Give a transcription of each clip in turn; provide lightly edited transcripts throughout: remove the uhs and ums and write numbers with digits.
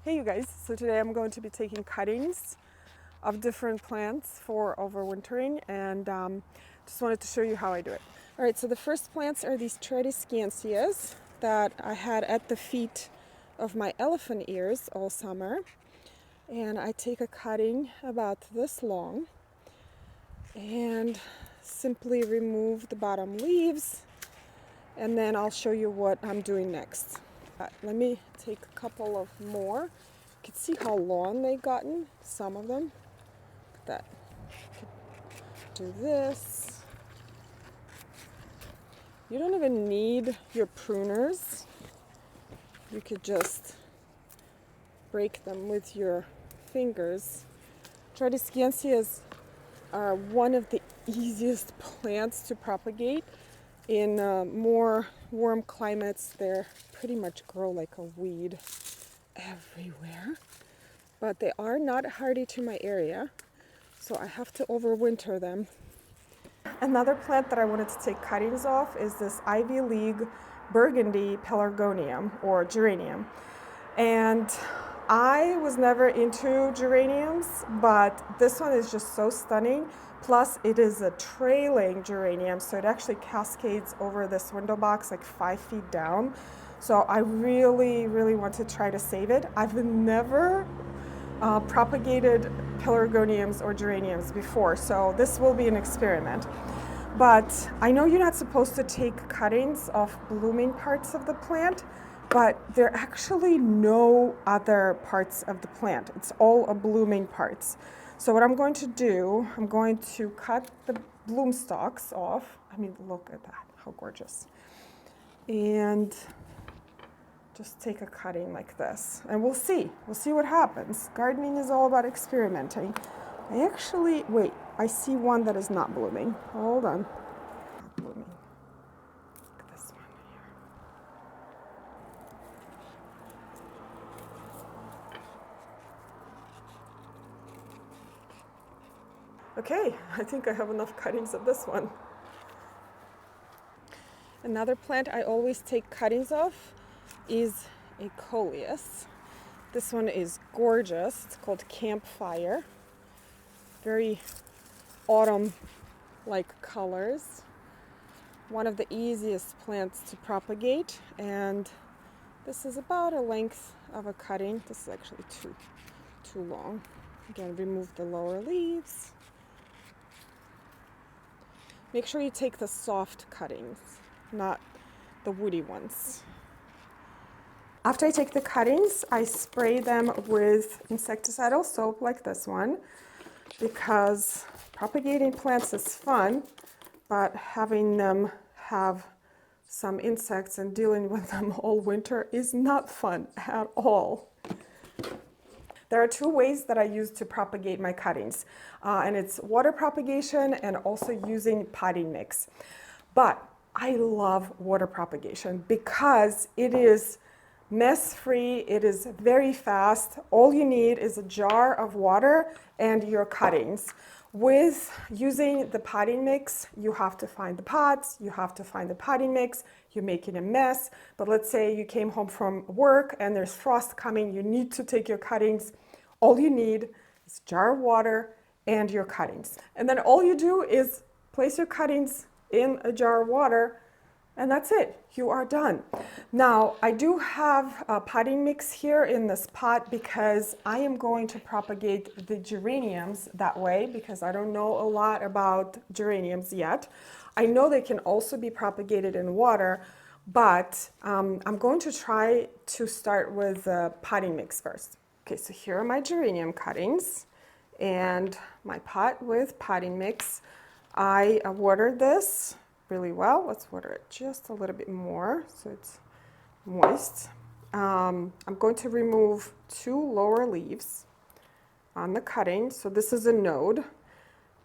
Hey you guys, so today I'm going to be taking cuttings of different plants for overwintering and just wanted to show you how I do it. Alright, so the first plants are these Tradescantias that I had at the feet of my elephant ears all summer. And I take a cutting about this long and simply remove the bottom leaves, and then I'll show you what I'm doing next. Let me take a couple of more. You can see how long they've gotten, some of them. Look at that. Do this. You don't even need your pruners. You could just break them with your fingers. Tradescantias are one of the easiest plants to propagate. In more warm climates, they pretty much grow like a weed everywhere. But they are not hardy to my area, so I have to overwinter them. Another plant that I wanted to take cuttings off is this Ivy League burgundy pelargonium or geranium. And I was never into geraniums, but this one is just so stunning. Plus it is a trailing geranium, so it actually cascades over this window box like 5 feet down. So I really want to try to save it. I've never propagated pelargoniums or geraniums before, so this will be an experiment. But I know you're not supposed to take cuttings of blooming parts of the plant, but there are actually no other parts of the plant. It's all a blooming parts. So what I'm going to do, I'm going to cut the bloom stalks off. I mean, look at that, how gorgeous. And just take a cutting like this, and we'll see what happens. Gardening is all about experimenting. Wait, I see one that is not blooming. Hold on. Not blooming. Look at this one here. Okay, I think I have enough cuttings of this one. Another plant I always take cuttings of is a Coleus. This one is gorgeous. It's called Campfire. Very autumn-like colors. One of the easiest plants to propagate, and this is about a length of a cutting. This is actually too long. Again, remove the lower leaves. Make sure you take the soft cuttings, not the woody ones. After I take the cuttings, I spray them with insecticidal soap like this one, because propagating plants is fun, but having them have some insects and dealing with them all winter is not fun at all. There are two ways that I use to propagate my cuttings, and it's water propagation and also using potting mix. But I love water propagation because it is mess-free, it is very fast. All you need is a jar of water and your cuttings. With using the potting mix, you have to find the pots, you have to find the potting mix, you're making a mess. But let's say you came home from work and there's frost coming, you need to take your cuttings. All you need is a jar of water and your cuttings. And then all you do is place your cuttings in a jar of water, and that's it. You are done. Now, I do have a potting mix here in this pot because I am going to propagate the geraniums that way, because I don't know a lot about geraniums yet. I know they can also be propagated in water, but I'm going to try to start with the potting mix first. Okay, so here are my geranium cuttings and my pot with potting mix. I watered this really well. Let's water it just a little bit more so it's moist. I'm going to remove 2 lower leaves on the cutting. So this is a node,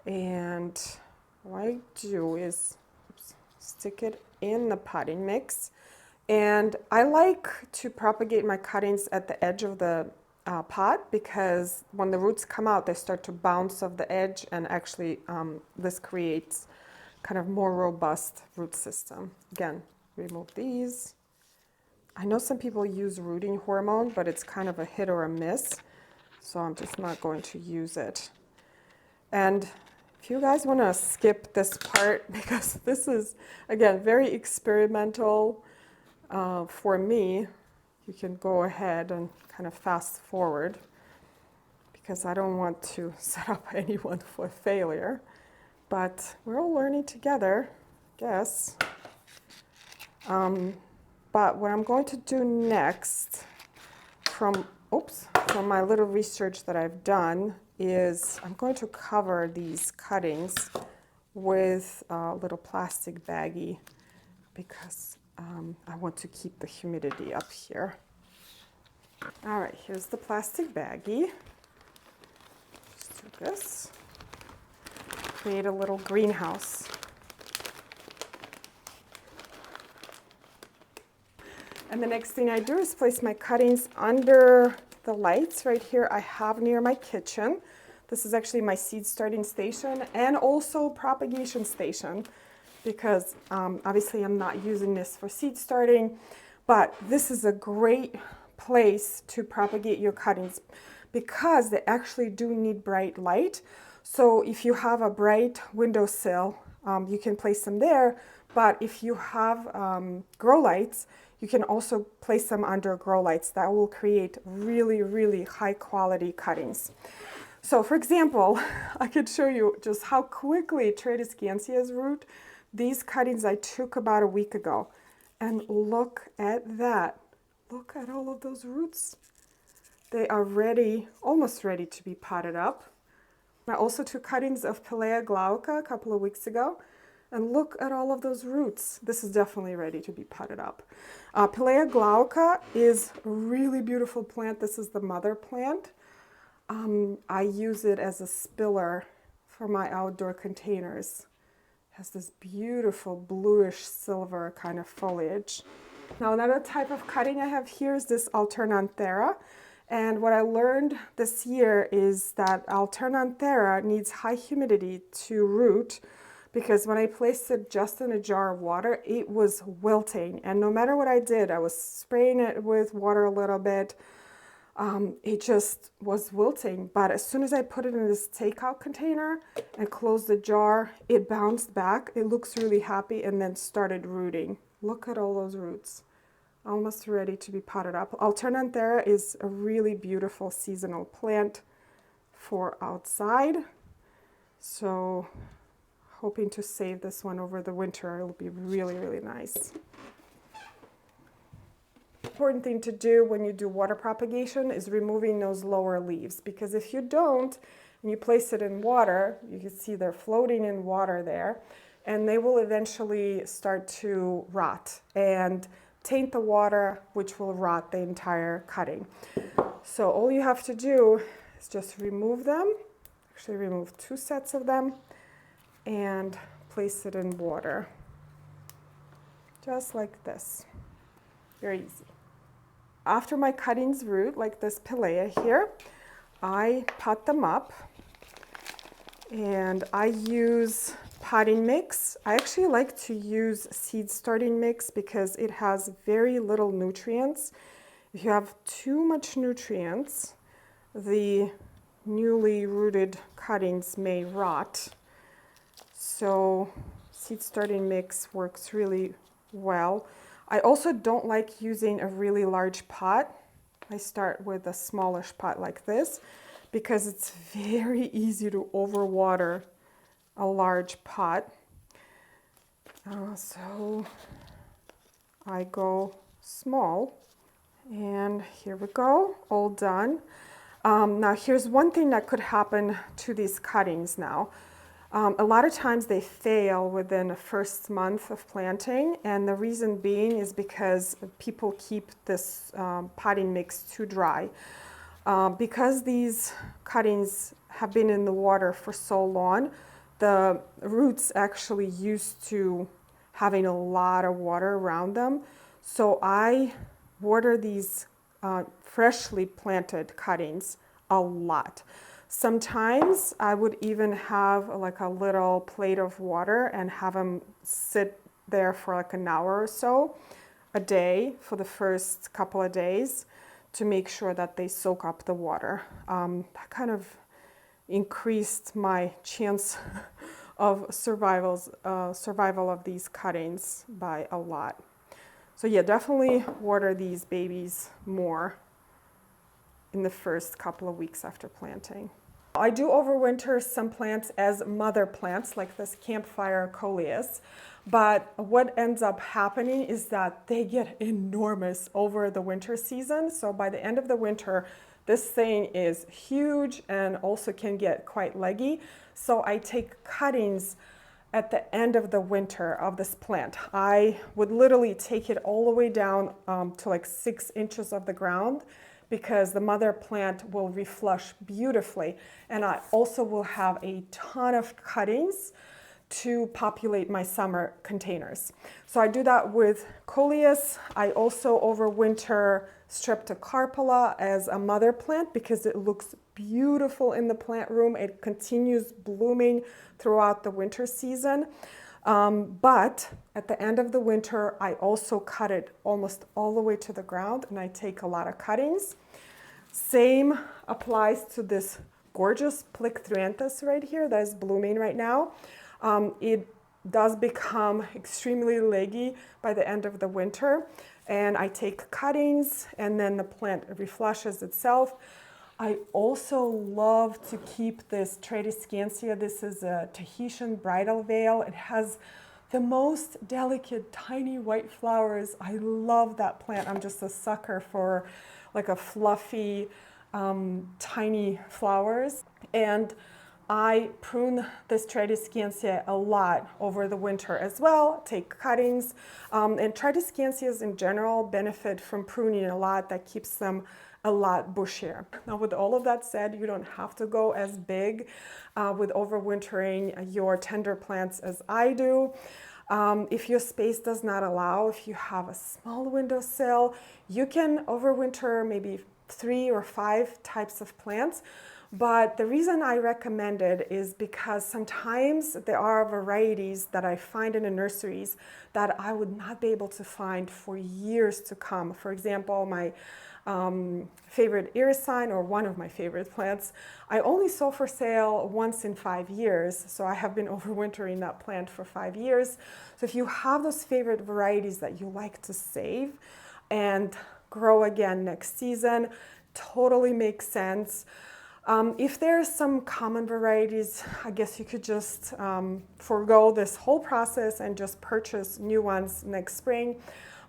and what I do is stick it in the potting mix. And I like to propagate my cuttings at the edge of the pot, because when the roots come out, they start to bounce off the edge, and actually this creates kind of more robust root system. Again, remove these. I know some people use rooting hormone, but it's kind of a hit or a miss, so I'm just not going to use it. And if you guys want to skip this part, because this is, again, very experimental for me, you can go ahead and kind of fast forward, because I don't want to set up anyone for failure. But we're all learning together, I guess. But what I'm going to do next from my little research that I've done is I'm going to cover these cuttings with a little plastic baggie, because I want to keep the humidity up here. All right, here's the plastic baggie. Just do this. Create a little greenhouse. And the next thing I do is place my cuttings under the lights right here I have near my kitchen. This is actually my seed starting station and also propagation station, because obviously I'm not using this for seed starting, but this is a great place to propagate your cuttings because they actually do need bright light. So if you have a bright windowsill, you can place them there, but if you have grow lights, you can also place them under grow lights. That will create really, really high quality cuttings. So for example, I could show you just how quickly Tradescantia's root. These cuttings I took about a week ago. And look at that. Look at all of those roots. They are ready, almost ready to be potted up. I also took cuttings of Pelea glauca a couple of weeks ago. And look at all of those roots. This is definitely ready to be potted up. Pelea glauca is a really beautiful plant. This is the mother plant. I use it as a spiller for my outdoor containers. It has this beautiful bluish silver kind of foliage. Now another type of cutting I have here is this Alternanthera. And what I learned this year is that Alternanthera needs high humidity to root, because when I placed it just in a jar of water, it was wilting. And no matter what I did, I was spraying it with water a little bit, it just was wilting. But as soon as I put it in this takeout container and closed the jar, it bounced back. It looks really happy and then started rooting. Look at all those roots. Almost ready to be potted up. Alternanthera is a really beautiful seasonal plant for outside. So hoping to save this one over the winter. It'll be really, really nice. Important thing to do when you do water propagation is removing those lower leaves, because if you don't and you place it in water, you can see they're floating in water there, and they will eventually start to rot and taint the water, which will rot the entire cutting. So all you have to do is just remove them, actually remove 2 sets of them, and place it in water, just like this. Very easy. After my cuttings root, like this Pelea here, I pot them up, and I use potting mix. I actually like to use seed starting mix because it has very little nutrients. If you have too much nutrients, the newly rooted cuttings may rot. So seed starting mix works really well. I also don't like using a really large pot. I start with a smallish pot like this because it's very easy to overwater a large pot. So I go small, and here we go, all done. Now here's one thing that could happen to these cuttings now. A lot of times they fail within the first month of planting, and the reason being is because people keep this potting mix too dry. Because these cuttings have been in the water for so long, the roots actually used to having a lot of water around them. So I water these freshly planted cuttings a lot. Sometimes I would even have like a little plate of water and have them sit there for like an hour or so. a day for the first couple of days to make sure that they soak up the water. That kind of increased my chance of survival of these cuttings by a lot. So yeah, definitely water these babies more in the first couple of weeks after planting. I do overwinter some plants as mother plants, like this Campfire Coleus, but what ends up happening is that they get enormous over the winter season. So by the end of the winter, this thing is huge and also can get quite leggy. So I take cuttings at the end of the winter of this plant. I would literally take it all the way down to like 6 inches of the ground, because the mother plant will reflush beautifully. And I also will have a ton of cuttings to populate my summer containers. So I do that with Coleus. I also overwinter Streptocarpella as a mother plant because it looks beautiful in the plant room. It continues blooming throughout the winter season. But at the end of the winter, I also cut it almost all the way to the ground, and I take a lot of cuttings. Same applies to this gorgeous Plicthranthes right here that is blooming right now. It does become extremely leggy by the end of the winter, and I take cuttings, and then the plant reflushes itself. I also love to keep this Tradescantia. This is a Tahitian bridal veil. It has the most delicate, tiny white flowers. I love that plant. I'm just a sucker for like a fluffy, tiny flowers. And I prune this Tradescantia a lot over the winter as well, take cuttings. And Tradescantias in general benefit from pruning a lot. That keeps them a lot bushier. Now, with all of that said, you don't have to go as big with overwintering your tender plants as I do. If your space does not allow, if you have a small windowsill, you can overwinter maybe 3 or 5 types of plants. But the reason I recommend it is because sometimes there are varieties that I find in the nurseries that I would not be able to find for years to come. For example, my favorite irisine, or one of my favorite plants, I only saw for sale once in 5 years. So I have been overwintering that plant for 5 years. So if you have those favorite varieties that you like to save and grow again next season, totally makes sense. If there's some common varieties, I guess you could just forego this whole process and just purchase new ones next spring.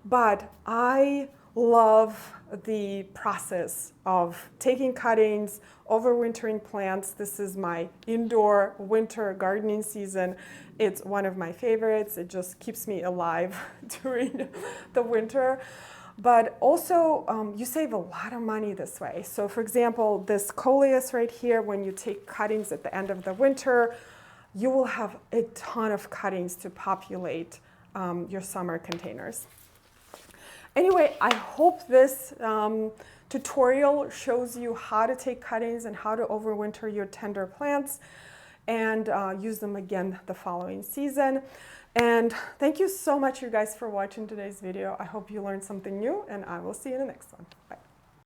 But I love the process of taking cuttings, overwintering plants. This is my indoor winter gardening season. It's one of my favorites. It just keeps me alive during the winter. But also, you save a lot of money this way. So for example, this Coleus right here, when you take cuttings at the end of the winter, you will have a ton of cuttings to populate your summer containers. Anyway, I hope this tutorial shows you how to take cuttings and how to overwinter your tender plants and use them again the following season. And thank you so much, you guys, for watching today's video. I hope you learned something new, and I will see you in the next one. Bye.